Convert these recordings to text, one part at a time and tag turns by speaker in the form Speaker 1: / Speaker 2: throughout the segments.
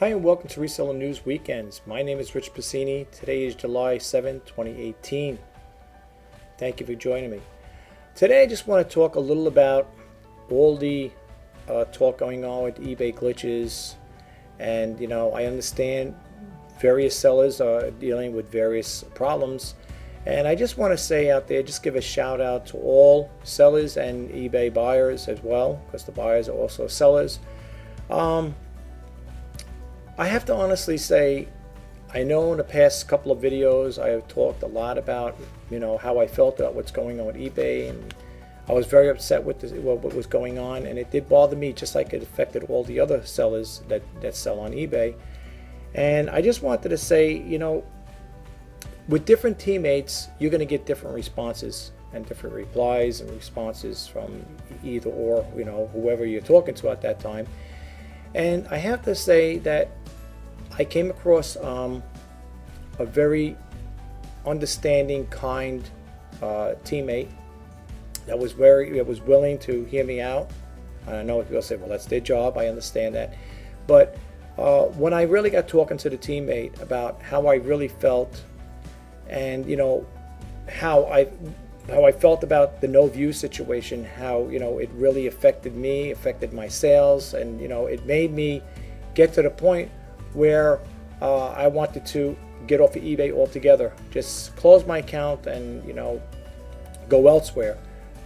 Speaker 1: Hi and welcome to Reseller News Weekends. My name is Rjpasini. Today is July 7, 2018. Thank you for joining me. Today I just want to talk a little about all the talk going on with eBay glitches. And I understand various sellers are dealing with various problems. And I just want to say out there, just give a shout out to all sellers and eBay buyers as well, because the buyers are also sellers. I have to honestly say, I know in the past couple of videos I have talked a lot about how I felt about what's going on with eBay, and I was very upset with what was going on, and it did bother me just like it affected all the other sellers that sell on eBay. And I just wanted to say, with different teammates, you're going to get different responses and different replies and responses from either or, whoever you're talking to at that time. And I have to say that I came across a very understanding, kind teammate that was willing to hear me out. And I know people say, well, that's their job. I understand that. But when I really got talking to the teammate about how I really felt, and how I felt about the no view situation, how it really affected me, affected my sales, and it made me get to the point where I wanted to get off of eBay altogether, just close my account and go elsewhere.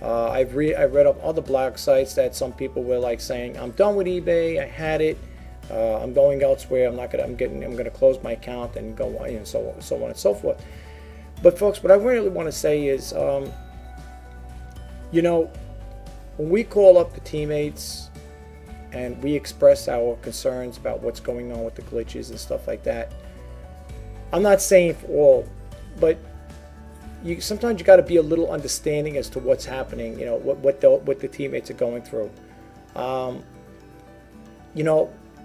Speaker 1: I've read up other blog sites that some people were like saying, I'm done with eBay, I had it, I'm going elsewhere, I'm gonna close my account and go on, so on and so forth. But folks, what I really want to say is, when we call up the teammates and we express our concerns about what's going on with the glitches and stuff like that, I'm not saying for all, but sometimes you got to be a little understanding as to what's happening, what the teammates are going through.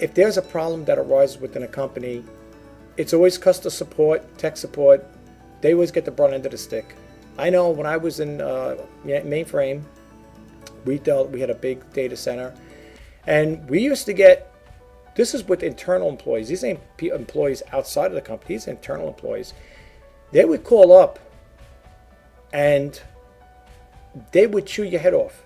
Speaker 1: If there's a problem that arises within a company, it's always customer support, tech support. They always get the brunt end of the stick. I know when I was in mainframe, we had a big data center, and we used to get, this is with internal employees. These ain't employees outside of the company. These are internal employees. They would call up, and they would chew your head off.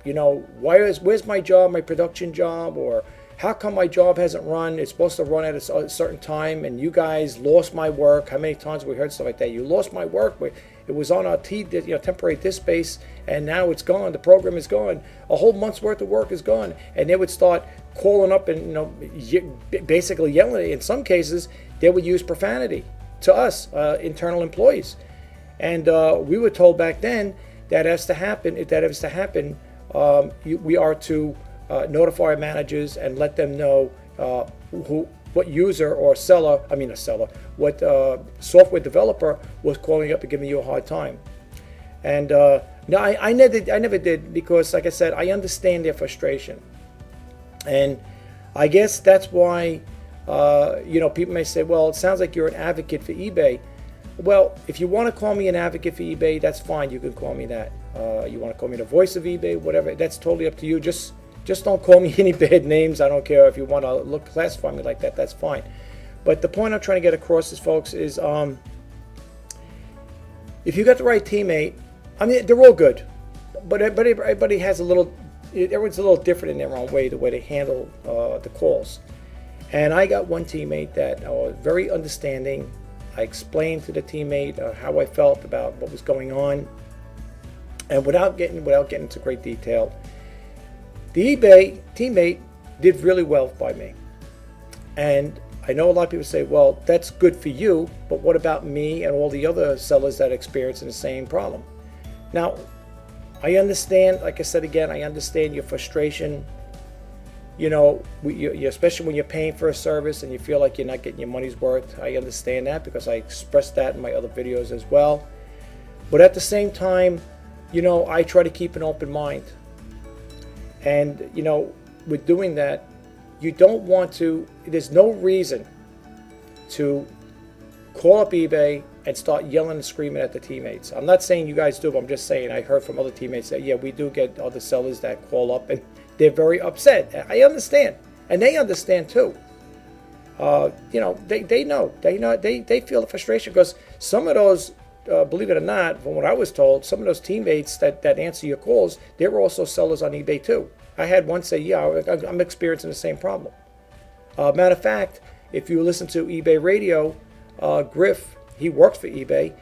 Speaker 1: Where's my job, my production job, or how come my job hasn't run? It's supposed to run at a certain time, and you guys lost my work. How many times we heard stuff like that? You lost my work. It was on our temporary disk space, and now it's gone. The program is gone. A whole month's worth of work is gone. And they would start calling up and basically yelling. In some cases, they would use profanity to us, internal employees. And we were told back then that if that is to happen, we are to notify our managers and let them know what user or what software developer was calling up and giving you a hard time. And no, I never did, because, like I said, I understand their frustration, and I guess that's why people may say, well, it sounds like you're an advocate for eBay. Well, if you want to call me an advocate for eBay, that's fine. You can call me that. You want to call me the voice of eBay, whatever. That's totally up to you. Just don't call me any bad names. I don't care if you want to classify me like that. That's fine. But the point I'm trying to get across is, folks, is if you got the right teammate, I mean, they're all good, but everybody has everyone's a little different in their own way, the way they handle the calls. And I got one teammate that was very understanding. I explained to the teammate how I felt about what was going on, and without getting into great detail, the eBay teammate did really well by me. And I know a lot of people say, well, that's good for you, but what about me and all the other sellers that are experiencing the same problem? Now, I understand, like I said again, I understand your frustration. Especially when you're paying for a service and you feel like you're not getting your money's worth. I understand that, because I expressed that in my other videos as well. But at the same time, I try to keep an open mind. And, with doing that, you don't want to, there's no reason to call up eBay and start yelling and screaming at the teammates. I'm not saying you guys do, but I'm just saying I heard from other teammates that, yeah, we do get other sellers that call up and they're very upset. I understand, and they understand too. They feel the frustration because some of those, believe it or not, from what I was told, some of those teammates that answer your calls, they were also sellers on eBay too. I had one say, yeah, I'm experiencing the same problem. Matter of fact, if you listen to eBay Radio, Griff, he worked for eBay.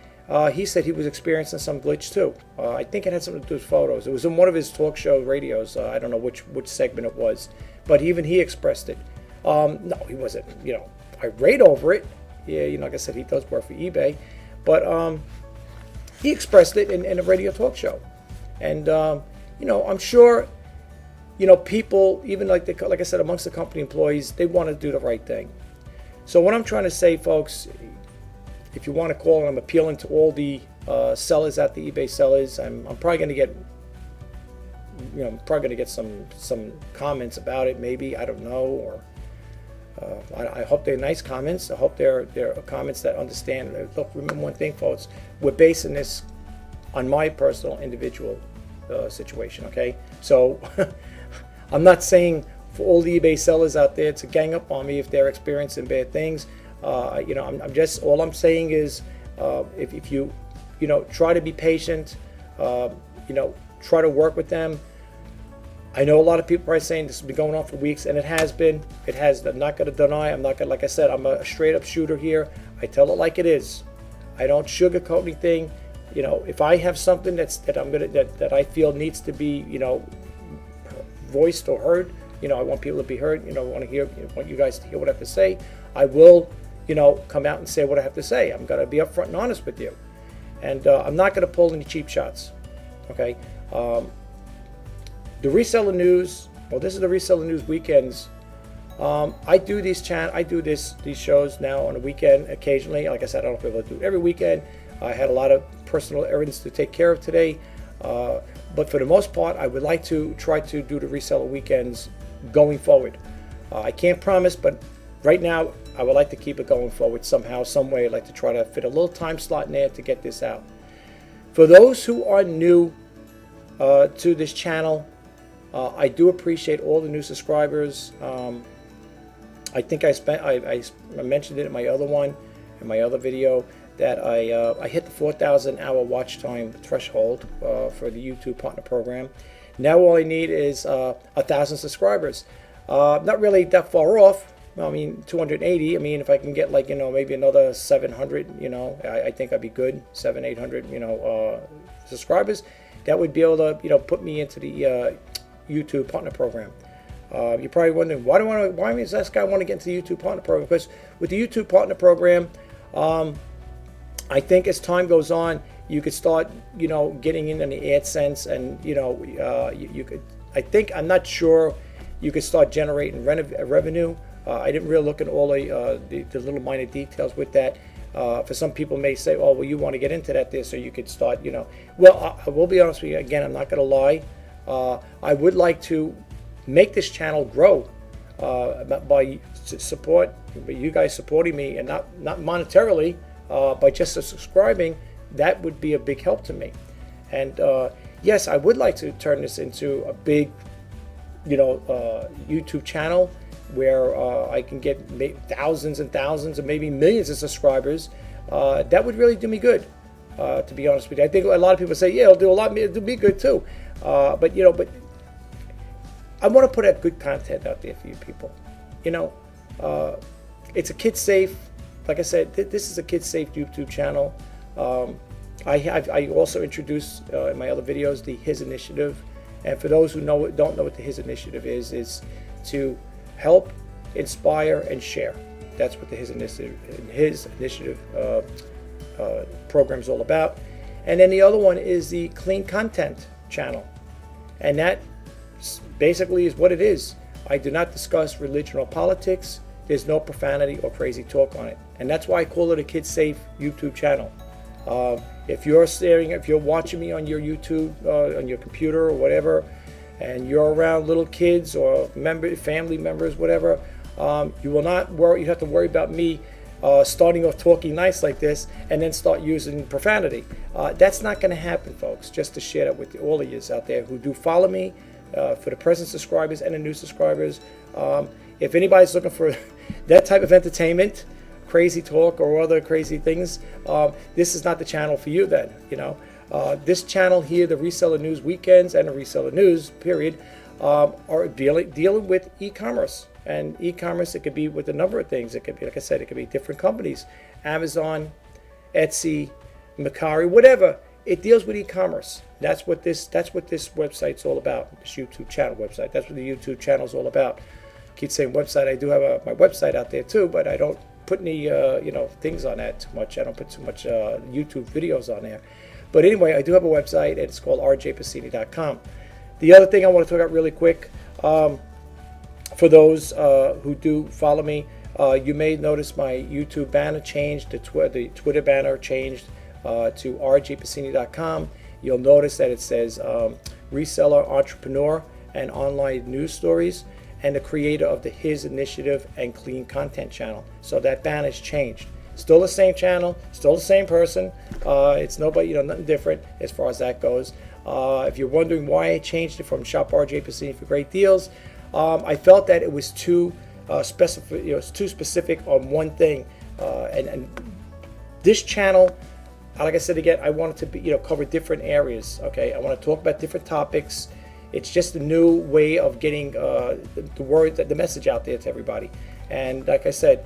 Speaker 1: He said he was experiencing some glitch too. I think it had something to do with photos. It was in one of his talk show radios. I don't know which segment it was, but even he expressed it. No, he wasn't, irate over it. Yeah, like I said, he does work for eBay, but he expressed it in a radio talk show, and I'm sure, people, even like I said, amongst the company employees, they want to do the right thing. So what I'm trying to say, folks, if you want to call, and I'm appealing to all the sellers out the eBay sellers, I'm probably going to get some comments about it, maybe, I don't know, or I hope they're nice comments. I hope they're comments that understand. Look, remember one thing, folks, we're basing this on my personal individual situation, okay? So I'm not saying for all the eBay sellers out there to gang up on me if they're experiencing bad things. I'm just, all I'm saying is, if you try to be patient, try to work with them. I know a lot of people are saying this has been going on for weeks, and it has been. It has. I'm not going to deny. I'm not going to, like I said, I'm a straight up shooter here. I tell it like it is. I don't sugarcoat anything. If I have something that I feel needs to be, voiced or heard, I want people to be heard. I want you guys to hear what I have to say. I will, come out and say what I have to say. I'm going to be upfront and honest with you, and I'm not going to pull any cheap shots. Okay. The Reseller News. Well, this is the Reseller News Weekends. I do these shows now on a weekend occasionally. Like I said, I don't know if I'm able to do it every weekend. I had a lot of personal errands to take care of today, but for the most part, I would like to try to do the Reseller Weekends going forward. I can't promise, but right now I would like to keep it going forward somehow, some way. I'd like to try to fit a little time slot in there to get this out. For those who are new to this channel, I do appreciate all the new subscribers. I think I mentioned it in my other video, that I hit the 4,000 hour watch time threshold for the YouTube Partner Program. Now all I need is 1,000 subscribers. Not really that far off. 280. If I can get maybe another 700, I think I'd be good. 700-800, subscribers. That would be able to, put me into the YouTube Partner Program. You're probably wondering, why does this guy want to get into the YouTube Partner Program? Because with the YouTube Partner Program, I think as time goes on, you could start, getting into the AdSense, and you could. I'm not sure. You could start generating revenue. I didn't really look at all the little minor details with that. For some people may say, oh, well, you want to get into that there, so you could start, Well, I will be honest with you. Again, I'm not going to lie. I would like to make this channel grow by you guys supporting me, and not monetarily, by just subscribing. That would be a big help to me. And yes, I would like to turn this into a big, YouTube channel where I can get thousands and thousands, or maybe millions of subscribers. That would really do me good. To be honest with you, I think a lot of people say, yeah, it'll do me good too. But I want to put out good content out there for you people. It's a kid safe. Like I said, this is a kid safe YouTube channel. I also introduced in my other videos the His Initiative, and for those who don't know what the His Initiative is to help, inspire, and share. That's what the His Initiative program is all about. And then the other one is the Clean Content channel, and that basically is what it is. I do not discuss religion or politics. There's no profanity or crazy talk on it, and that's why I call it a kid safe YouTube channel. If you're watching me on your YouTube, on your computer or whatever, and you're around little kids or family members, whatever, you will not worry. You have to worry about me starting off talking nice like this and then start using profanity. That's not going to happen, folks. Just to share that with all of you out there who do follow me, for the present subscribers and the new subscribers. If anybody's looking for that type of entertainment, crazy talk or other crazy things, this is not the channel for you then. This channel here, the Reseller News Weekends and the Reseller News period, are dealing with e-commerce. And e-commerce, it could be with a number of things. It could be, like I said, it could be different companies, Amazon, Etsy, Mercari, whatever. It deals with e-commerce. That's what this website's all about. This YouTube channel website. That's what the YouTube channel is all about. I keep saying website. I do have my website out there too, but I don't put any things on that too much. I don't put too much YouTube videos on there. But anyway, I do have a website, and it's called Rjpasini.com. The other thing I want to talk about really quick, for those who do follow me, you may notice my YouTube banner changed. The Twitter banner changed to Rjpasini.com. You'll notice that it says reseller, entrepreneur, and online news stories, and the creator of the His Initiative and Clean Content channel. So that banner's changed. Still the same channel, still the same person. It's nobody, nothing different as far as that goes. If you're wondering why I changed it from Shop Rjpasini for great deals, I felt that it was too specific. It's too specific on one thing, and this channel, like I said again, I wanted to be, cover different areas. Okay, I want to talk about different topics. It's just a new way of getting the word, the message out there to everybody. And like I said,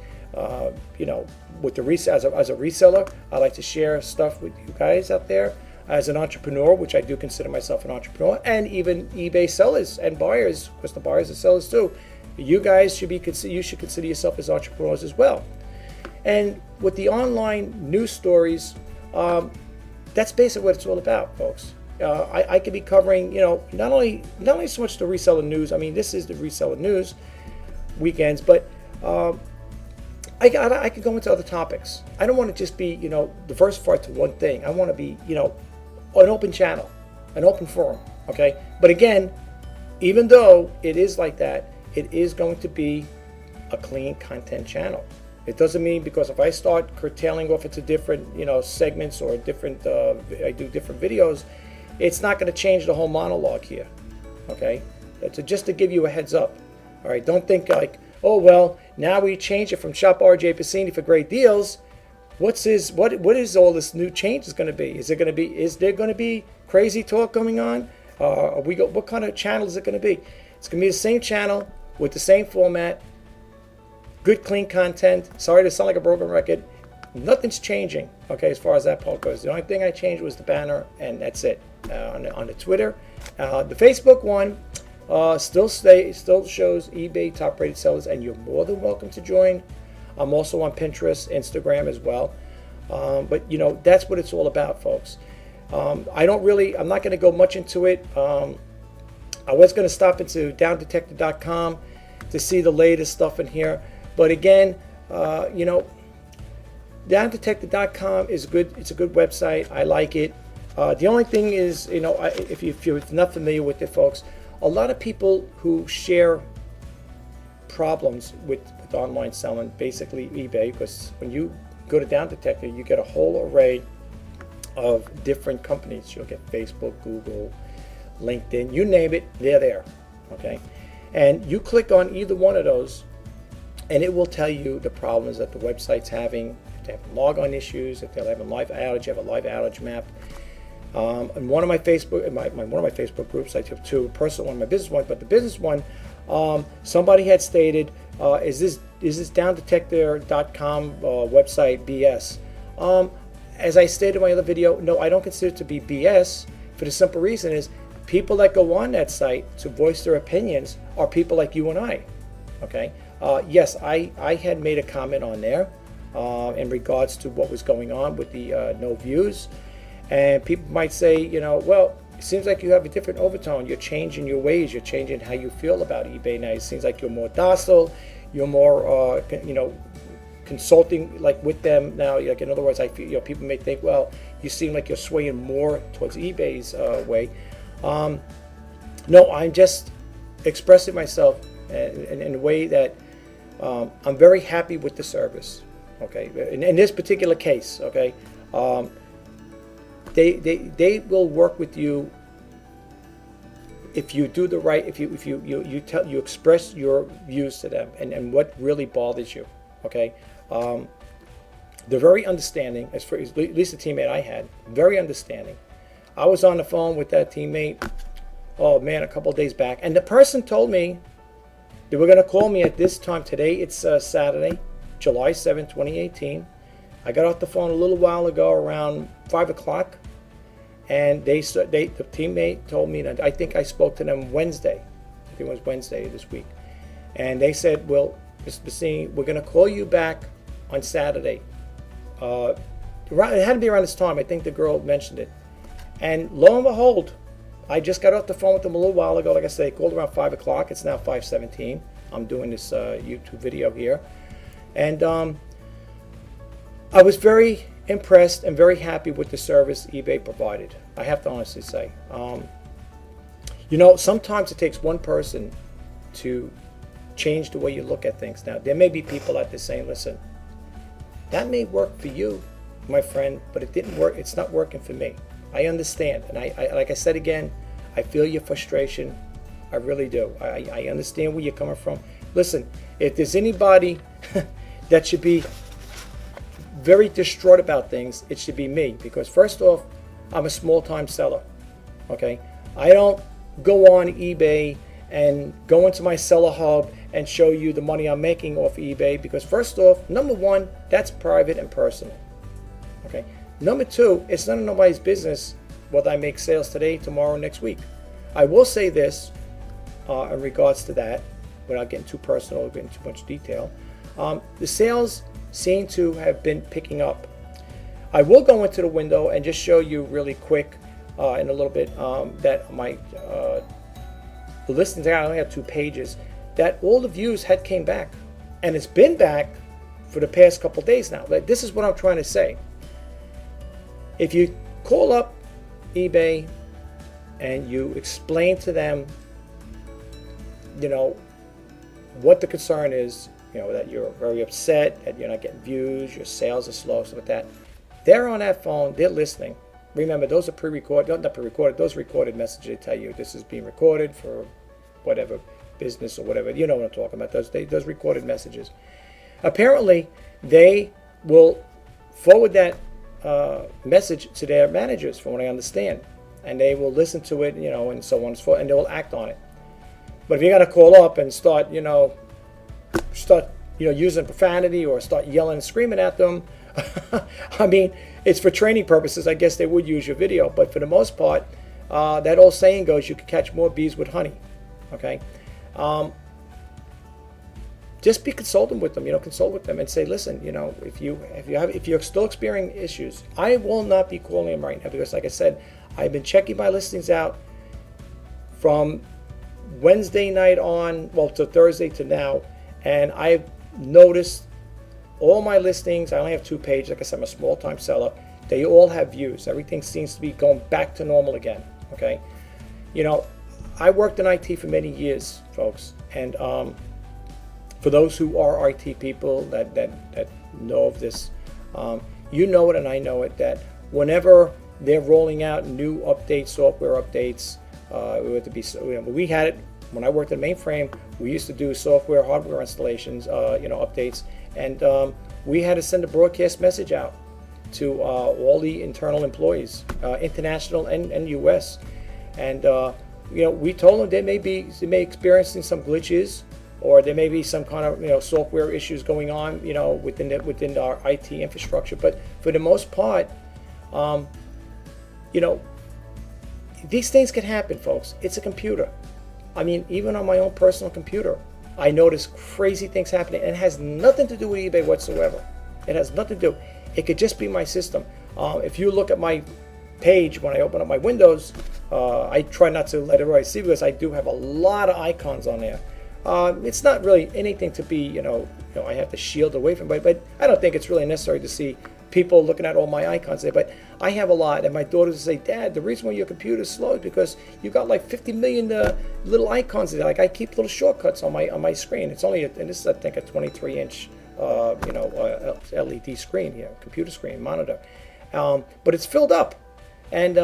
Speaker 1: with the as a reseller, I like to share stuff with you guys out there. As an entrepreneur, which I do consider myself an entrepreneur, and even eBay sellers and buyers, because the buyers are sellers too. You guys should consider yourself as entrepreneurs as well. And with the online news stories, that's basically what it's all about, folks. I could be covering, not only so much the reseller news. I mean, this is the Reseller News Weekends, but I could go into other topics. I don't want to just be, diversified to one thing. I want to be, an open channel, an open forum, okay? But again, even though it is like that, it is going to be a clean content channel. It doesn't mean because if I start curtailing off into different, segments or different, I do different videos, it's not going to change the whole monologue here, okay? So just to give you a heads up, all right? Don't think like, oh, well, now we change it from Shop Rjpasini for great deals. What is all this new change is going to be? Is there going to be crazy talk going on? What kind of channel is it going to be? It's going to be the same channel with the same format, good clean content. Sorry to sound like a broken record. Nothing's changing, okay, as far as that part goes. The only thing I changed was the banner, and that's it. On the Twitter, the Facebook one still shows eBay top rated sellers, and you're more than welcome to join. I'm also on Pinterest, Instagram as well. But that's what it's all about, folks. I'm not going to go much into it. I was going to stop into downdetective.com to see the latest stuff in here. But again, downdetective.com is good. It's a good website. I like it. The only thing is, if you're not familiar with it, folks, a lot of people who share problems with online selling, basically eBay, because when you go to Down Detective, you get a whole array of different companies. You'll get Facebook, Google, LinkedIn, you name it, they're there, okay? And you click on either one of those, and it will tell you the problems that the website's having. If they have log-on issues, if they're having live outage, you have a live outage map. And one of my Facebook groups, I have two, a personal one, my business one, but the business one, somebody had stated, is this downdetector.com website BS? As I stated in my other video, no, I don't consider it to be BS, for the simple reason is people that go on that site to voice their opinions are people like you and I, okay? Yes, I had made a comment on there in regards to what was going on with the no views, and people might say, well, it seems like you have a different overtone. You're changing your ways. You're changing how you feel about eBay now. It seems like you're more docile. You're more, consulting like with them now. Like in other words, I feel people may think, well, you seem like you're swaying more towards eBay's way. No, I'm just expressing myself in a way that I'm very happy with the service. Okay, in this particular case, okay. They will work with you if you do the right, if you express your views to them and what really bothers you, okay? They're very understanding, at least the teammate I had, very understanding. I was on the phone with that teammate, oh man, a couple of days back, and the person told me they were going to call me at this time. Today it's Saturday, July 7th, 2018. I got off the phone a little while ago around 5 o'clock, and the teammate told me that I think I spoke to them Wednesday. I think it was Wednesday this week. And they said, well, Mr. Pasini, we're going to call you back on Saturday. It had to be around this time. I think the girl mentioned it. And lo and behold, I just got off the phone with them a little while ago. Like I said, I called around 5 o'clock. It's now 5:17. I'm doing this YouTube video here. And I was very impressed and very happy with the service eBay provided. I have to honestly say. Sometimes it takes one person to change the way you look at things. Now, there may be people out there saying, listen, that may work for you, my friend, but it didn't work. It's not working for me. I understand. And I like I said again, I feel your frustration. I really do. I understand where you're coming from. Listen, if there's anybody that should be very distraught about things, it should be me. Because first off, I'm a small-time seller. Okay? I don't go on eBay and go into my seller hub and show you the money I'm making off eBay, because first off, number one, that's private and personal. Okay. Number two, it's none of nobody's business whether I make sales today, tomorrow, next week. I will say this in regards to that, without getting too personal or getting too much detail. The sales seem to have been picking up. I will go into the window and just show you really quick in a little bit that my the listings, I only have 2 pages, that all the views had came back, and it's been back for the past couple days now. Like, this is what I'm trying to say. If you call up eBay and you explain to them, what the concern is, that you're very upset, that you're not getting views, your sales are slow, stuff like that. They're on that phone, they're listening. Remember, those are pre-recorded, not pre-recorded, those recorded messages. They tell you this is being recorded for whatever business or whatever. You know what I'm talking about, those recorded messages. Apparently, they will forward that message to their managers, from what I understand. And they will listen to it, and so on and so forth, and they will act on it. But if you're going to call up and start using profanity or start yelling and screaming at them, I mean, it's for training purposes. I guess they would use your video, but for the most part, that old saying goes, you can catch more bees with honey. Okay, just be consultant with them. Consult with them and say, listen, if you're still experiencing issues, I will not be calling them right now, because, like I said, I've been checking my listings out from Wednesday night on, to Thursday to now, and I've noticed all my listings. I only have 2 pages. Like I said, I'm a small-time seller. They all have views. Everything seems to be going back to normal again. Okay, I worked in IT for many years, folks, and for those who are IT people that know of this, you know it and I know it, that whenever they're rolling out new updates, software updates, we had it when I worked at mainframe. We used to do software, hardware installations, updates, and we had to send a broadcast message out to all the internal employees, international and U.S. And we told them they may experiencing some glitches, or there may be some kind of software issues going on within our IT infrastructure. But for the most part, these things can happen, folks. It's a computer. I mean, even on my own personal computer, I notice crazy things happening, and it has nothing to do with eBay whatsoever. It has nothing to do. It could just be my system. If you look at my page when I open up my Windows, I try not to let everybody see, because I do have a lot of icons on there. It's not really anything to be, I have to shield away from it, but I don't think it's really necessary to see people looking at all my icons there. But I have a lot, and my daughters say, Dad, the reason why your computer is slow is because you got like 50 million little icons there. Like, I keep little shortcuts on my screen. It's only, and this is, I think, a 23-inch LED screen here, computer screen, monitor. But it's filled up, and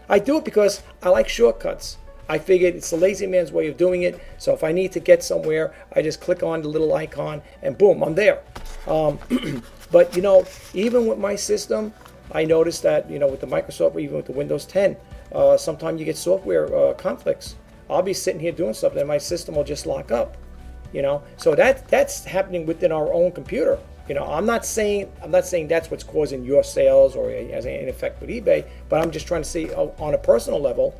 Speaker 1: I do it because I like shortcuts. I figured it's the lazy man's way of doing it. So if I need to get somewhere, I just click on the little icon and boom, I'm there. But even with my system, I noticed that with the Microsoft, or even with the Windows 10, sometimes you get software conflicts. I'll be sitting here doing something and my system will just lock up. So that's happening within our own computer. I'm not saying that's what's causing your sales or as an effect with eBay, but I'm just trying to see on a personal level,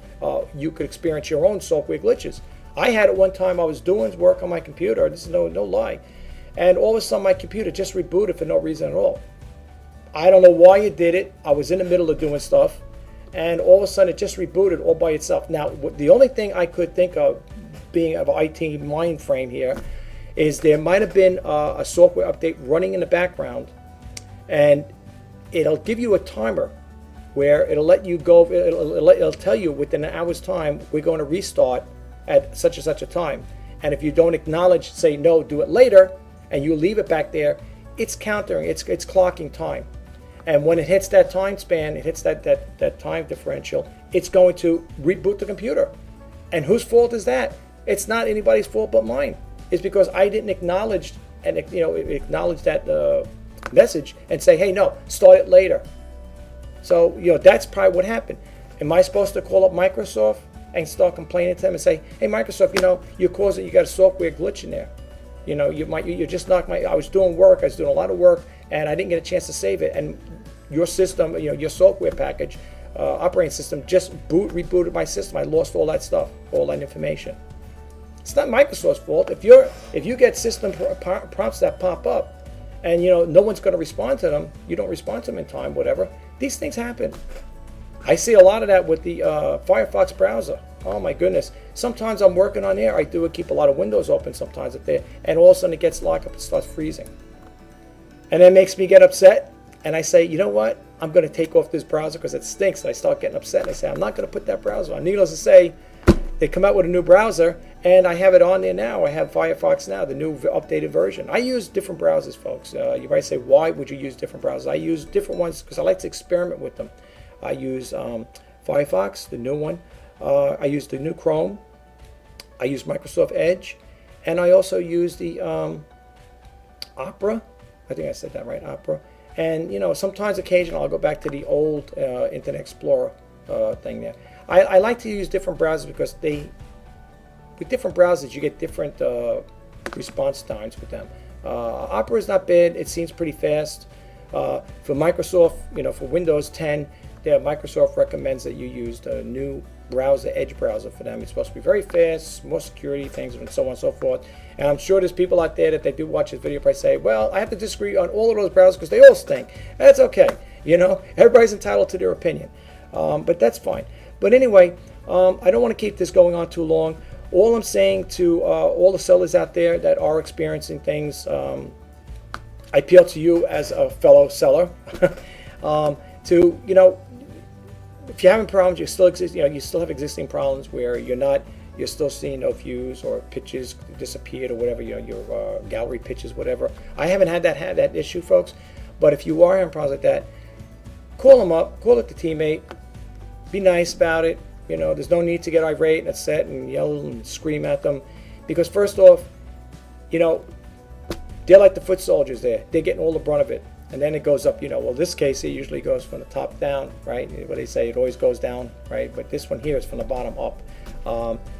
Speaker 1: you could experience your own software glitches. I had it one time. I was doing work on my computer. This is no lie, and all of a sudden my computer just rebooted for no reason at all. I don't know why it did it. I was in the middle of doing stuff, and all of a sudden it just rebooted all by itself. Now, the only thing I could think of, being of an IT mind frame here, is there might have been a software update running in the background, and it'll give you a timer where it'll let you go. It'll tell you within an hour's time we're going to restart at such and such a time. And if you don't acknowledge, say no, do it later, and you leave it back there, it's countering, it's clocking time. And when it hits that time span, it hits that time differential, it's going to reboot the computer. And whose fault is that? It's not anybody's fault but mine. It's because I didn't acknowledge that message and say, hey, no, start it later. So that's probably what happened. Am I supposed to call up Microsoft and start complaining to them and say, hey, Microsoft, you got a software glitch in there. You just knocked I was doing work, I was doing a lot of work, and I didn't get a chance to save it. And your system, your software package, operating system just rebooted my system. I lost all that stuff, all that information. It's not Microsoft's fault. If you get system prompts that pop up, and no one's going to respond to them, you don't respond to them in time, whatever. These things happen. I see a lot of that with the Firefox browser. Oh my goodness. Sometimes I'm working on there. I do keep a lot of windows open sometimes up there, and all of a sudden it gets locked up and starts freezing. And that makes me get upset, and I say, you know what? I'm going to take off this browser because it stinks. And I start getting upset, and I say, I'm not going to put that browser on. Needless to say, they come out with a new browser, and I have it on there now. I have Firefox now, the new updated version. I use different browsers, folks. You might say, why would you use different browsers? I use different ones because I like to experiment with them. I use Firefox, the new one. I use the new Chrome. I use Microsoft Edge. And I also use the Opera. I think I said that right, Opera. And, sometimes occasionally I'll go back to the old Internet Explorer thing there. I like to use different browsers because with different browsers you get different response times with them. Opera is not bad. It seems pretty fast. For Microsoft, for Windows 10, Microsoft recommends that you use the new browser, Edge browser for them. It's supposed to be very fast, more security things, and so on and so forth. And I'm sure there's people out there that they do watch this video probably say, well, I have to disagree on all of those browsers because they all stink. That's okay. Everybody's entitled to their opinion. But that's fine. But anyway, I don't want to keep this going on too long. All I'm saying to all the sellers out there that are experiencing things, I appeal to you as a fellow seller to, if you're having problems, you still have existing problems where you're still seeing no views or pitches disappeared or whatever, your gallery pitches, whatever. I haven't had that issue, folks. But if you are having problems like that, call them up, call up the teammate, be nice about it. There's no need to get irate and upset and yell and scream at them, because first off, they're like the foot soldiers there. They're getting all the brunt of it. And then it goes up, well, in this case, it usually goes from the top down, right? What they say, it always goes down, right? But this one here is from the bottom up,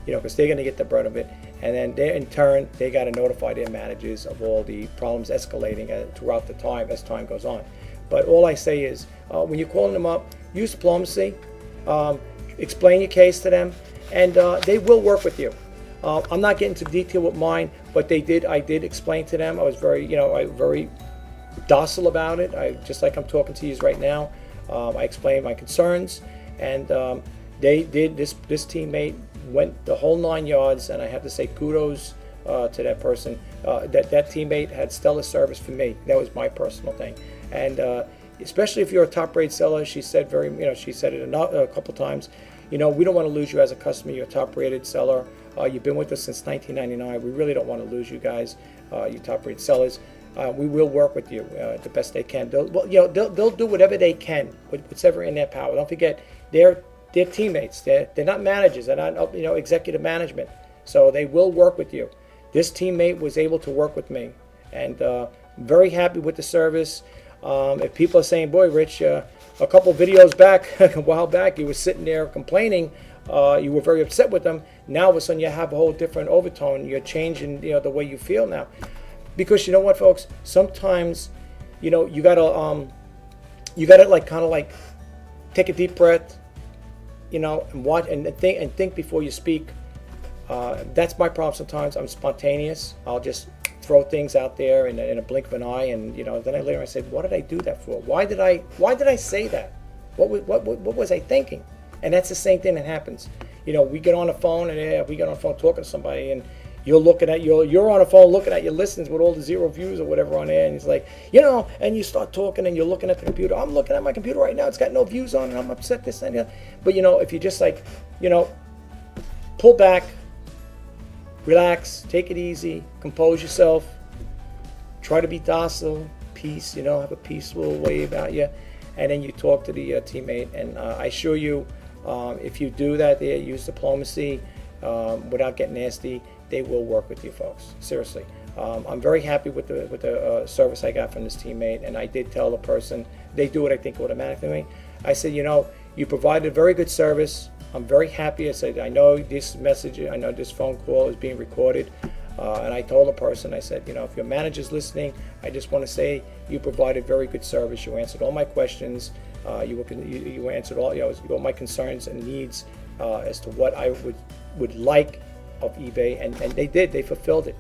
Speaker 1: because they're going to get the brunt of it. And then in turn, they got to notify their managers of all the problems escalating throughout the time as time goes on. But all I say is, when you're calling them up, use diplomacy, explain your case to them, and they will work with you. I'm not getting into detail with mine, but I did explain to them. I was very docile about it. Just like I'm talking to you right now. I explained my concerns, and they did. This teammate went the whole 9 yards, and I have to say kudos to that person. That teammate had stellar service for me. That was my personal thing, and especially if you're a top-rated seller, she said she said it a couple times. We don't want to lose you as a customer. You're a top-rated seller. You've been with us since 1999. We really don't want to lose you guys. You top-rated sellers. We will work with you the best they can. They'll do whatever they can, whatever in their power. Don't forget, they're they're teammates. They're not managers. They're not executive management. So they will work with you. This teammate was able to work with me, and very happy with the service. If people are saying, boy, Rich, a couple videos back, a while back, you were sitting there complaining, you were very upset with them. Now all of a sudden you have a whole different overtone. You're changing, the way you feel now. Because you know what, folks? Sometimes, you gotta kind of like take a deep breath, and watch and think before you speak. That's my problem sometimes. I'm spontaneous. I'll just throw things out there in a blink of an eye, and then I say, what did I do that for? Why did I say that? What was I thinking? And that's the same thing that happens. We get on the phone, and we get on the phone talking to somebody, and you're on the phone looking at your listings with all the 0 views or whatever on there, and it's like, and you start talking, and you're looking at the computer. I'm looking at my computer right now. It's got no views on it. I'm upset this and that. But if you just pull back, relax, take it easy, compose yourself, try to be docile, peace, have a peaceful way about you, and then you talk to the teammate. And I assure you, if you do that, use diplomacy without getting nasty, they will work with you, folks. Seriously. I'm very happy with the service I got from this teammate, and I did tell the person, they do it, I think, automatically. I said, you provided very good service. I'm very happy. I said, I know this phone call is being recorded. And I told the person, I said, if your manager's listening, I just want to say you provided very good service. You answered all my questions. You answered all my concerns and needs as to what I would like of eBay, and they did. They fulfilled it.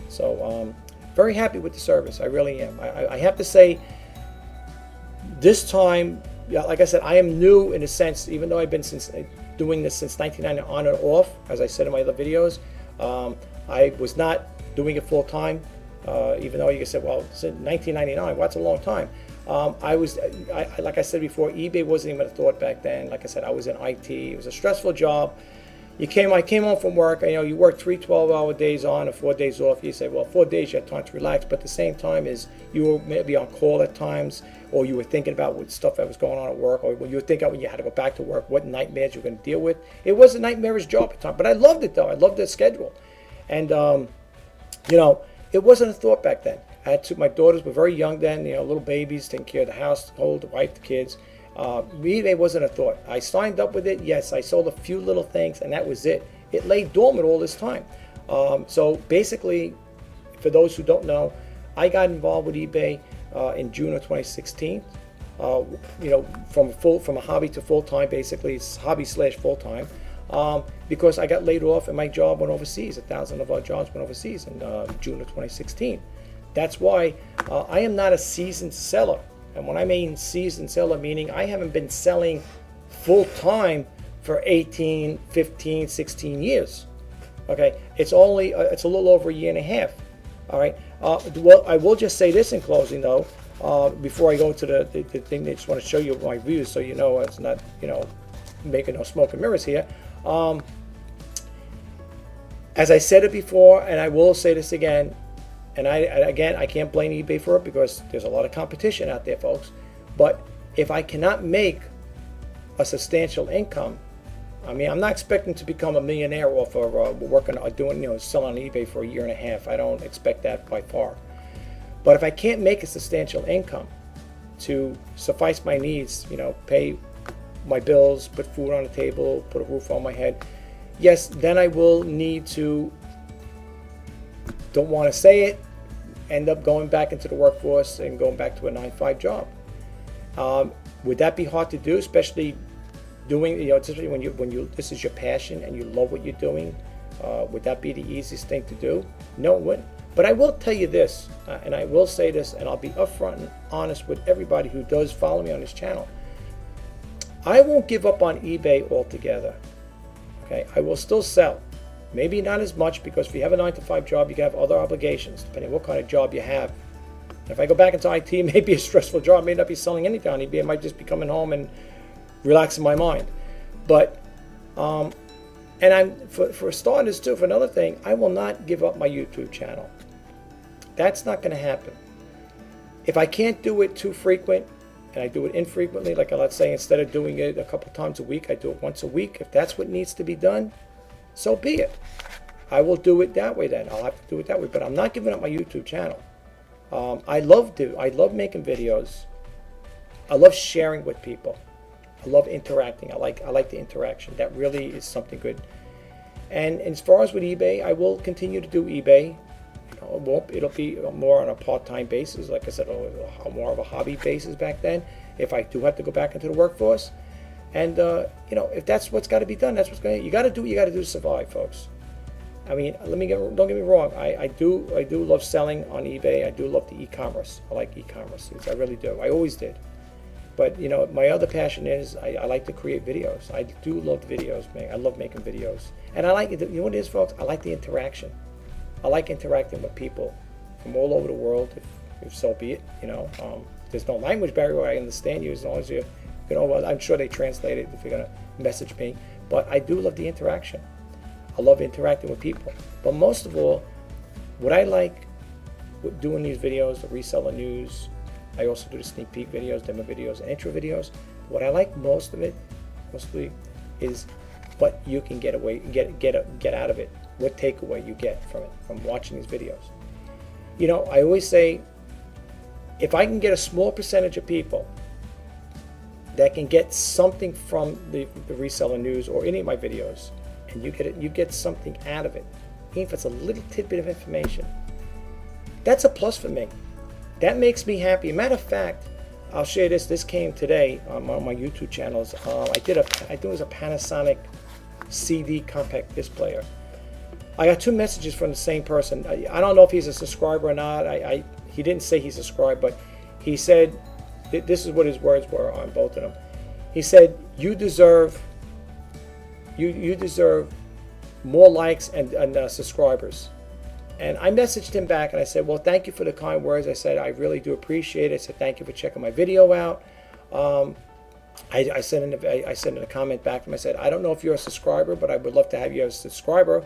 Speaker 1: So very happy with the service. I really am. I have to say, this time, like I said, I am new in a sense, even though I've been doing this since 1990 on and off, as I said in my other videos. I was not doing it full time, even though you said, well, since 1999, what's a long time? Like I said before, eBay wasn't even a thought back then. Like I said, I was in IT. It was a stressful job. I came home from work, you work 3 12-hour days on and 4 days off. You say, well, 4 days you have time to relax, but at the same time is you were maybe on call at times, or you were thinking about what stuff that was going on at work, or you were thinking when you had to go back to work, what nightmares you were going to deal with. It was a nightmarish job at the time, but I loved it though. I loved the schedule, and it wasn't a thought back then. My daughters were very young then, little babies, taking care of the household, the wife, the kids. eBay wasn't a thought. I signed up with it. Yes, I sold a few little things, and that was it. It lay dormant all this time. So basically, for those who don't know, I got involved with eBay in June of 2016. From a hobby to full time. Basically, it's hobby / full time. Because I got laid off and my job went overseas. 1,000 of our jobs went overseas in June of 2016. That's why I am not a seasoned seller. And when I mean seasoned seller, meaning I haven't been selling full time for 18, 15, 16 years. Okay, it's a little over a year and a half. All right. Well, I will just say this in closing though, before I go to the thing. I just want to show you my views, so it's not making no smoke and mirrors here. As I said it before, and I will say this again. And I can't blame eBay for it because there's a lot of competition out there, folks. But if I cannot make a substantial income, I'm not expecting to become a millionaire off of selling on eBay for a year and a half. I don't expect that by far. But if I can't make a substantial income to suffice my needs, pay my bills, put food on the table, put a roof on my head, yes, then I will need to, don't want to say it, end up going back into the workforce and going back to a 9-to-5 job. Would that be hard to do, especially doing, especially when you this is your passion and you love what you're doing? Would that be the easiest thing to do? No, it wouldn't. But I will tell you this, and I will say this, and I'll be upfront and honest with everybody who does follow me on this channel. I won't give up on eBay altogether. Okay, I will still sell. Maybe not as much, because if you have a 9-to-5 job, you can have other obligations, depending on what kind of job you have. If I go back into IT, it may be a stressful job. I may not be selling anything on eBay. I might just be coming home and relaxing my mind. But, and I'm for starters too, for another thing, I will not give up my YouTube channel. That's not going to happen. If I can't do it too frequent, and I do it infrequently. Like let's say instead of doing it a couple times a week, I do it once a week. If that's what needs to be done, so be it. I will do it that way then. I'll have to do it that way. But I'm not giving up my YouTube channel. I love making videos. I love sharing with people. I love interacting. I like the interaction. That really is something good. And as far as with eBay, I will continue to do eBay. It'll be more on a part-time basis, like I said, more of a hobby basis back then. If I do have to go back into the workforce, and if that's what's got to be done, that's what's going. You got to do what you got to do to survive, folks. I mean, don't get me wrong. I do love selling on eBay. I do love the e-commerce. I like e-commerce. I really do. I always did. But my other passion is I like to create videos. I do love videos, man. I love making videos, and I like it. You know what it is, folks? I like the interaction. I like interacting with people from all over the world, if so be it. There's no language barrier. I understand you as long as well, I'm sure they translate it if you're gonna message me. But I do love the interaction. I love interacting with people. But most of all, what I like with doing these videos, the reseller news, I also do the sneak peek videos, demo videos, and intro videos. What I like mostly, is what you can get out of it. What takeaway you get from it, from watching these videos. I always say, if I can get a small percentage of people that can get something from the reseller news or any of my videos, and you get something out of it, even if it's a little tidbit of information, that's a plus for me. That makes me happy. Matter of fact, I'll share this. This came today on my YouTube channels. I think it was a Panasonic CD compact disc player. I got 2 messages from the same person. I don't know if he's a subscriber or not. He didn't say he's subscribed, but he said, this is what his words were on both of them. He said, you deserve more likes and subscribers. And I messaged him back and I said, well, thank you for the kind words. I said, I really do appreciate it. I said, thank you for checking my video out. I sent in a comment back to him. I said, I don't know if you're a subscriber, but I would love to have you as a subscriber.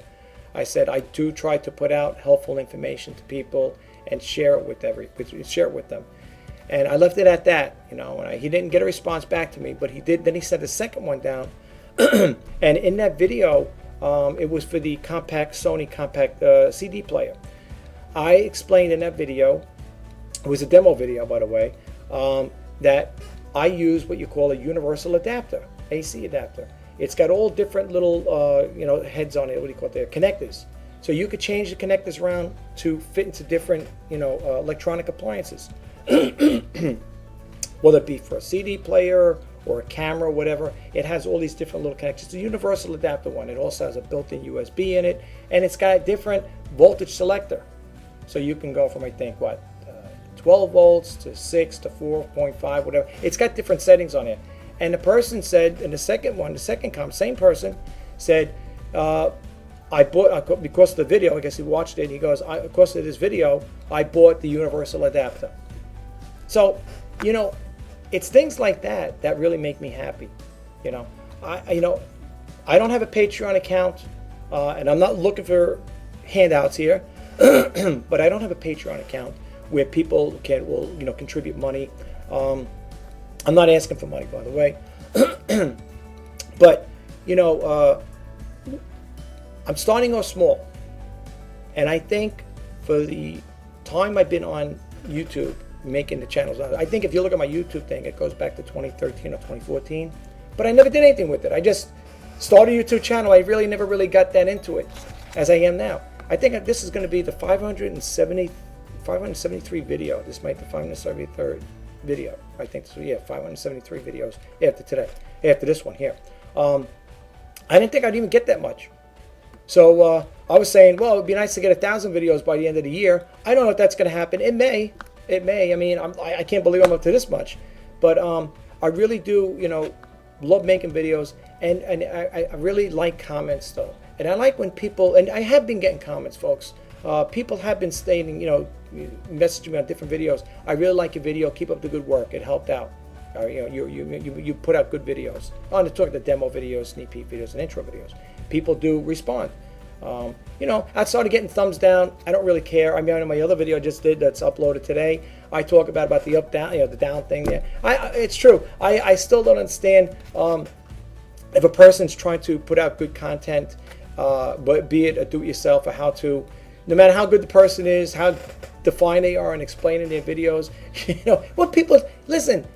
Speaker 1: I said, I do try to put out helpful information to people and share it with them. And I left it at that, and he didn't get a response back to me, but he did. Then he sent the second one down. And in that video, it was for the Sony compact CD player. I explained in that video, it was a demo video, by the way, that I use what you call a universal adapter, AC adapter. It's got all different little, heads on it. What do you call it? They're connectors. So you could change the connectors around to fit into different, electronic appliances. Whether it be for a CD player or a camera, whatever, it has all these different little connectors. It's a universal adapter one. It also has a built-in USB in it, and it's got a different voltage selector. So you can go from, 12 volts to 6 to 4.5, whatever. It's got different settings on it. And the person said, in the second comment, same person said, I bought, because of the video, I guess he watched it, he goes, because of this video, I bought the universal adapter. So, it's things like that that really make me happy. I don't have a Patreon account, and I'm not looking for handouts here, but I don't have a Patreon account where people will contribute money. I'm not asking for money, by the way. But, I'm starting off small. And I think for the time I've been on YouTube, making the channels, I think if you look at my YouTube thing, it goes back to 2013 or 2014. But I never did anything with it. I just started a YouTube channel. I really never got that into it as I am now. I think this is going to be the 573 video. This might be the 573rd video. I think so. Yeah, 573 videos after this one here. I didn't think I'd even get that much. So I was saying, well, it would be nice to get 1,000 videos by the end of the year. I don't know if that's going to happen. It may. I mean, I can't believe I'm up to this much. But I really do, love making videos. And I really like comments, though. And I like when people, and I have been getting comments, folks. People have been stating, messaging me on different videos. I really like your video. Keep up the good work. It helped out. You put out good videos. I'm talking the demo videos, sneak peek videos, and intro videos. People do respond. You know, outside of getting thumbs down, I don't really care. I mean, in my other video I just did that's uploaded today, I talk about the up down, you know, the down thing there. It's true. I still don't understand if a person's trying to put out good content, but be it a do-it-yourself or how to, no matter how good the person is, how defined they are in explaining their videos, you know, what people listen.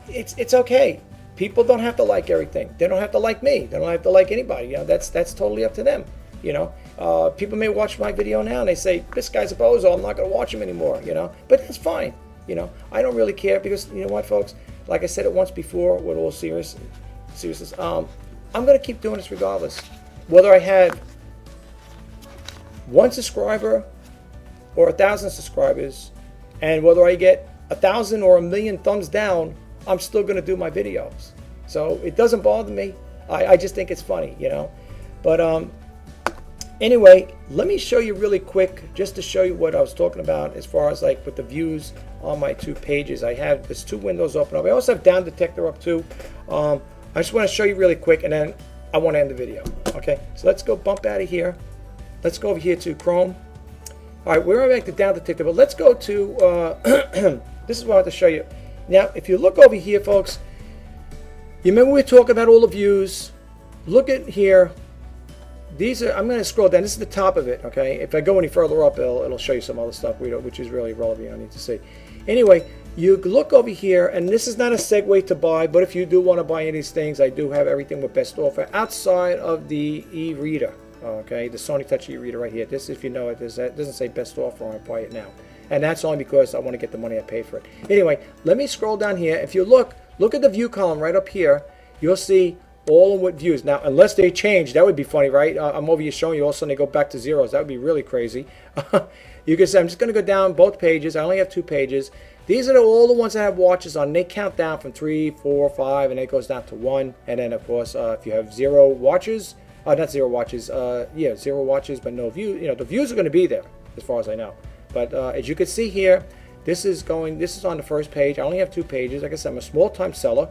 Speaker 1: It's okay. People don't have to like everything. They don't have to like me. They don't have to like anybody. You know, that's totally up to them. You know, people may watch my video now and they say, this guy's a bozo, I'm not going to watch him anymore, you know, but that's fine. You know, I don't really care because, you know what, folks, like I said it once before with all seriousness, I'm going to keep doing this regardless. Whether I have 1 subscriber or 1,000 subscribers, and whether I get 1,000 or 1,000,000 thumbs down, I'm still going to do my videos. So it doesn't bother me. I just think it's funny, you know. But anyway, let me show you really quick, just to show you what I was talking about as far as like with the views on my 2 pages. I have there's 2 windows open up. I also have down detector up too. I just want to show you really quick, and then I want to end the video. Okay, so let's go bump out of here. Let's go over here to Chrome. All right, we're back to down detector, but let's go to this is what I want to show you. Now, if you look over here, folks, you remember we talked about all the views. Look at here. These are, I'm going to scroll down. This is the top of it, okay? If I go any further up, it'll show you some other stuff, which is really relevant. You don't need to see. Anyway, you look over here, and this is not a segue to buy, but if you do want to buy any of these things, I do have everything with best offer outside of the e-reader, okay? The Sony Touch e-reader right here. This, if you know it, it doesn't say best offer on it. Buy it now. And that's only because I want to get the money I pay for it. Anyway, let me scroll down here. If you look at the view column right up here, you'll see all in what views. Now, unless they change, that would be funny, right? I'm over here showing you all of a sudden they go back to zeros. That would be really crazy. You can say, I'm just going to go down both pages. I only have 2 pages. These are all the ones that have watches on. They count down from 3, 4, 5, and it goes down to 1. And then, of course, if you have 0 watches, not 0 watches, 0 watches, but no views. You know, the views are going to be there, as far as I know. But as you can see here, this is on the first page. I only have 2 pages. Like I said, I'm a small-time seller.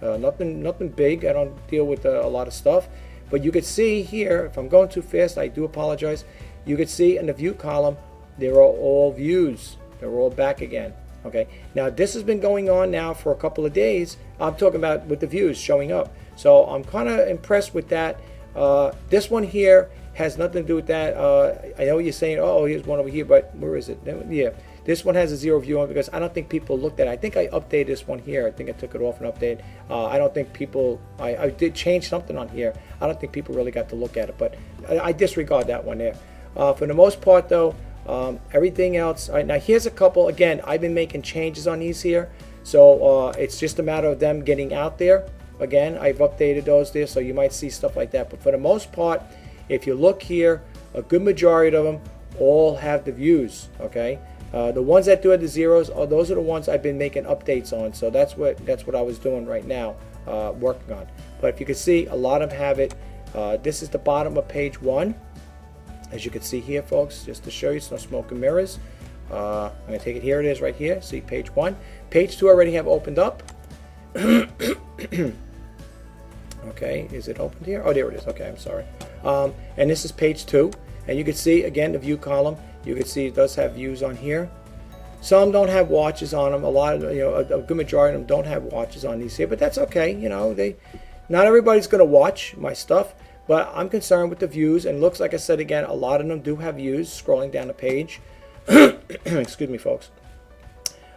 Speaker 1: Nothing big. I don't deal with a lot of stuff. But you can see here, if I'm going too fast, I do apologize. You can see in the view column, there are all views. They're all back again. Okay. Now, this has been going on now for a couple of days. I'm talking about with the views showing up. So I'm kind of impressed with that. This one here has nothing to do with that. I know you're saying, oh, here's one over here, but where is it? Yeah, this one has a 0 view on because I don't think people looked at it. I think I updated this one here. I think I took it off and updated. I don't think people, I did change something on here. I don't think people really got to look at it, but I disregard that one there. For the most part, though, everything else. All right, now here's a couple. Again, I've been making changes on these here, so it's just a matter of them getting out there. Again, I've updated those there, so you might see stuff like that. But for the most part, if you look here, a good majority of them all have the views, okay? The ones that do have the zeros, those are the ones I've been making updates on. So that's what I was doing right now, working on. But if you can see, a lot of them have it. This is the bottom of page 1. As you can see here, folks, just to show you, it's no smoke and mirrors. I'm going to take it. Here it is right here. See page 1. Page 2 already have opened up. Okay, is it opened here? Oh, there it is. Okay, I'm sorry. And this is page 2. And you can see, again, the view column. You can see it does have views on here. Some don't have watches on them. A lot of, a good majority of them don't have watches on these here. But that's okay. You know, not everybody's going to watch my stuff. But I'm concerned with the views. And it looks like I said again, a lot of them do have views scrolling down the page. Excuse me, folks.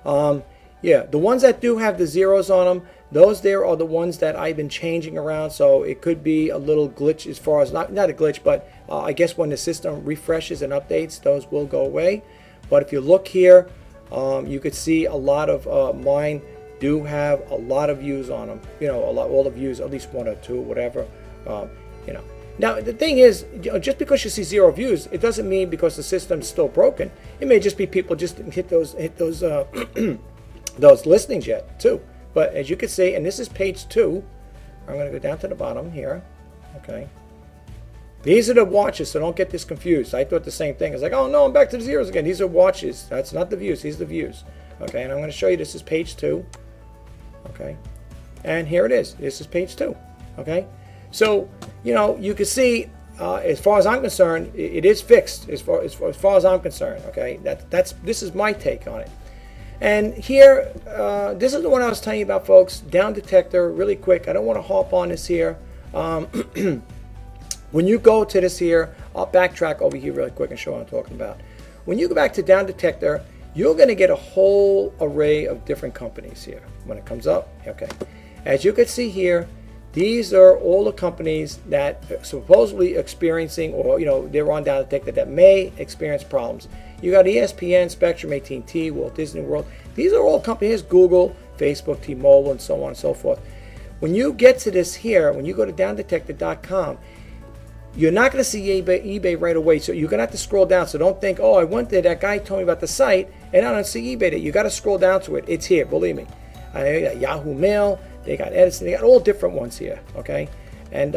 Speaker 1: Yeah, the ones that do have the zeros on them, those there are the ones that I've been changing around. So it could be a little glitch as far as, not a glitch, but I guess when the system refreshes and updates, those will go away. But if you look here, you could see a lot of mine do have a lot of views on them. You know, all the views, at least 1 or 2, whatever. You know. Now the thing is, just because you see 0 views, it doesn't mean because the system's still broken. It may just be people just hit those those listings yet too. But as you can see, and this is page 2. I'm going to go down to the bottom here. Okay. These are the watches, so don't get this confused. I thought the same thing. It's like, oh no, I'm back to the zeros again. These are watches. That's not the views. These are the views. Okay, and I'm going to show you. This is page 2. Okay, and here it is. This is page 2. Okay, so you can see as far as I'm concerned, it is fixed. As far as I'm concerned, okay. This is my take on it. And here, this is the one I was telling you about, folks. Down detector, really quick. I don't want to harp on this here. When you go to this here, I'll backtrack over here really quick and show what I'm talking about. When you go back to down detector, you're going to get a whole array of different companies here when it comes up. Okay, as you can see here, these are all the companies that are supposedly experiencing, or they're on down detector that may experience problems. You got ESPN, Spectrum, AT&T, Walt Disney World. These are all companies: Google, Facebook, T-Mobile, and so on and so forth. When you get to this here, when you go to downdetector.com, you're not going to see eBay right away, so you're going to have to scroll down. So don't think, oh, I went there, that guy told me about the site, and I don't see eBay there. You got to scroll down to it. It's here, believe me. They got Yahoo Mail, they got Edison, they got all different ones here, okay? And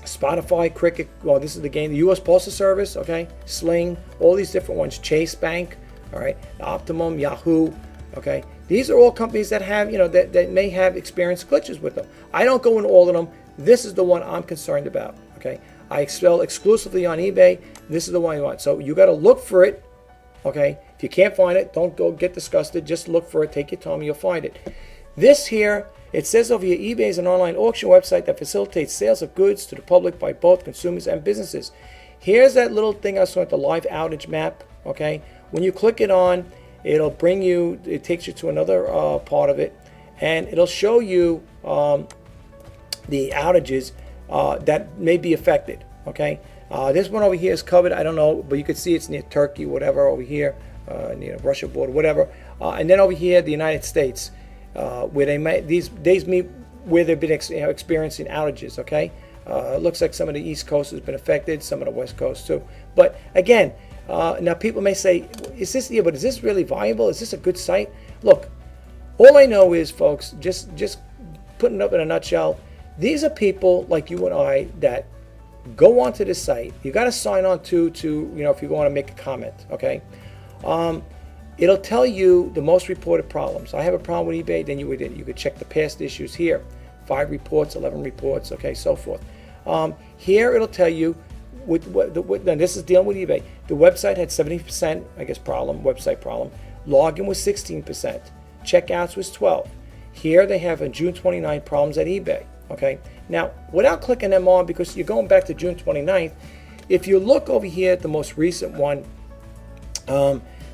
Speaker 1: Spotify, Cricket, well, this is the game, the U.S. Postal Service, okay? Sling, all these different ones. Chase Bank, all right? Optimum, Yahoo, okay? These are all companies that have, that may have experienced glitches with them. I don't go in all of them. This is the one I'm concerned about. Okay, I sell exclusively on eBay. This is the one you want. So you got to look for it. Okay, if you can't find it, don't go get disgusted. Just look for it. Take your time. You'll find it. This here, it says over here, eBay is an online auction website that facilitates sales of goods to the public by both consumers and businesses. Here's that little thing I saw at the live outage map. Okay, when you click it on, it'll bring you. It takes you to another part of it, and it'll show you the outages that may be affected. Okay, this one over here is covered. I don't know, but you can see it's near Turkey, whatever, over here, near Russia border, whatever. And then over here, the United States, where they might where they've been experiencing outages. Okay, it looks like some of the East Coast has been affected, some of the West Coast too. But again, now people may say, "Is this but is this really viable? Is this a good site?" Look, all I know is, folks, just putting it up in a nutshell. These are people like you and I that go onto this site. You got to sign on to if you want to make a comment. Okay, it'll tell you the most reported problems. I have a problem with eBay. Then you could check the past issues here, 5 reports, 11 reports. Okay, so forth. Here it'll tell you and this is dealing with eBay. The website had 70%, I guess, website problem. Login was 16%. Checkouts was 12. Here they have on June 29 problems at eBay. Okay, now without clicking them on, because you're going back to June 29th, if you look over here at the most recent one,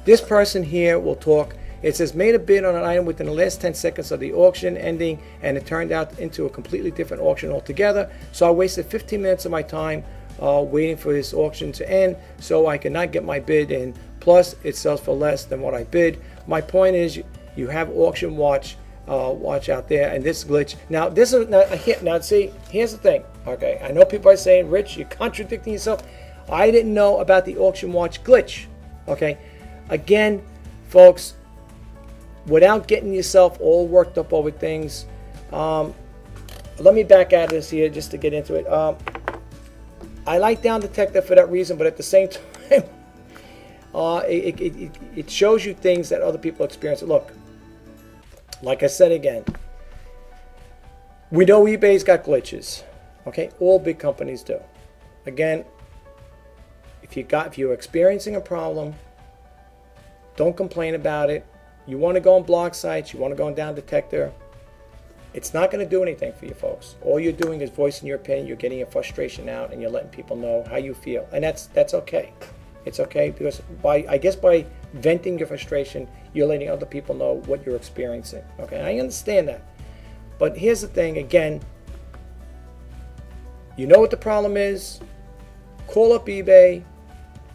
Speaker 1: this person here will talk. It says, made a bid on an item within the last 10 seconds of the auction ending, and it turned out into a completely different auction altogether. So I wasted 15 minutes of my time waiting for this auction to end, so I could not get my bid in. Plus, it sells for less than what I bid. My point is, you have auction watch out there, and this glitch. Now this is now see, here's the thing. Okay, I know people are saying, Rich, you're contradicting yourself. I didn't know about the auction watch glitch. Okay, again, folks, without getting yourself all worked up over things, let me back out of this here just to get into it. I like Down Detector for that reason, but at the same time, it shows you things that other people experience. Look, like I said again, we know eBay's got glitches. Okay, all big companies do. Again, if you're experiencing a problem, don't complain about it. You want to go on blog sites, you want to go on Down Detector, it's not going to do anything for you, folks. All you're doing is voicing your opinion. You're getting your frustration out, and you're letting people know how you feel, and that's okay. It's okay, because by venting your frustration, you're letting other people know what you're experiencing. Okay, I understand that. But here's the thing, again, you know what the problem is. Call up eBay,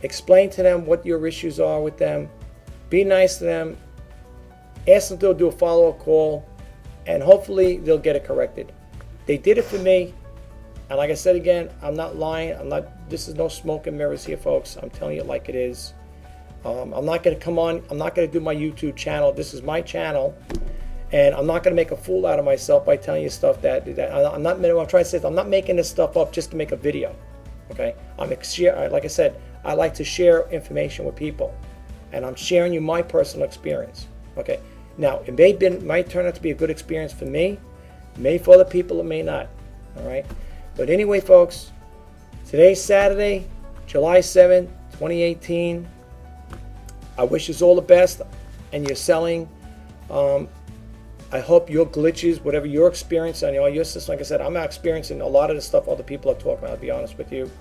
Speaker 1: explain to them what your issues are with them, be nice to them, ask them to do a follow-up call, and hopefully they'll get it corrected. They did it for me, and like I said again, I'm not lying. This is no smoke and mirrors here, folks. I'm telling you it like it is. I'm not going to come on. I'm not going to do my YouTube channel. This is my channel, and I'm not going to make a fool out of myself by telling you stuff that I'm not. What I'm trying to say is I'm not making this stuff up just to make a video. Okay, like I said, I like to share information with people, and I'm sharing you my personal experience. Okay, now it might turn out to be a good experience for me, may for other people, it may not. All right, but anyway, folks, Today's Saturday, July 7th, 2018. I wish you all the best, and you're selling. I hope your glitches, whatever you're experiencing on all your system, like I said, I'm not experiencing a lot of the stuff other people are talking about, I'll be honest with you.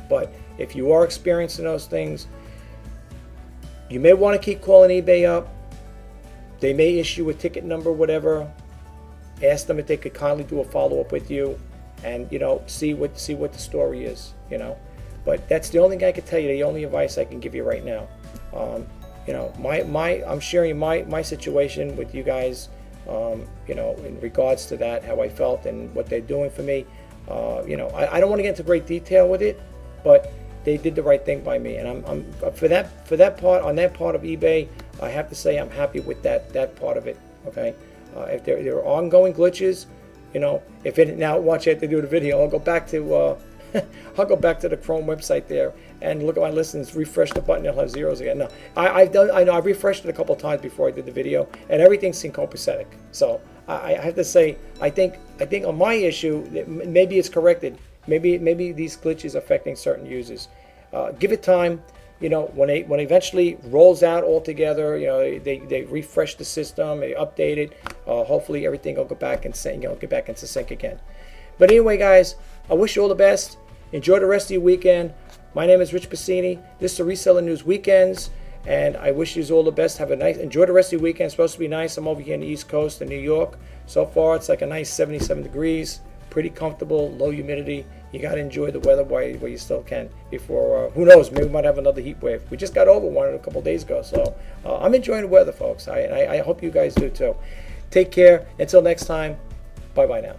Speaker 1: But if you are experiencing those things, you may want to keep calling eBay up. They may issue a ticket number, whatever. Ask them if they could kindly do a follow-up with you, and see what the story is. But that's the only thing I can tell you. The only advice I can give you right now. I'm sharing my situation with you guys. In regards to that, how I felt and what they're doing for me. I don't want to get into great detail with it, but they did the right thing by me, and I'm for that part of eBay. I have to say I'm happy with that part of it. Okay, if there are ongoing glitches, if it now watch it to do the video, I'll go back to I'll go back to the Chrome website there and look at my listings, refresh the button, it'll have zeros again. No, I've refreshed it a couple of times before I did the video, and everything's syncopacetic. So I have to say, I think on my issue, maybe it's corrected. Maybe these glitches affecting certain users. Give it time. When it eventually rolls out altogether, they refresh the system, they update it. Hopefully everything will go back and get back into sync again. But anyway, guys, I wish you all the best. Enjoy the rest of your weekend. My name is Rich Pasini. This is the Reseller News Weekends, and I wish you all the best. Enjoy the rest of your weekend. It's supposed to be nice. I'm over here on the East Coast in New York. So far, it's like a nice 77 degrees. Pretty comfortable, low humidity. You got to enjoy the weather while you still can before, who knows, maybe we might have another heat wave. We just got over one a couple days ago. So I'm enjoying the weather, folks. I hope you guys do too. Take care. Until next time, bye-bye now.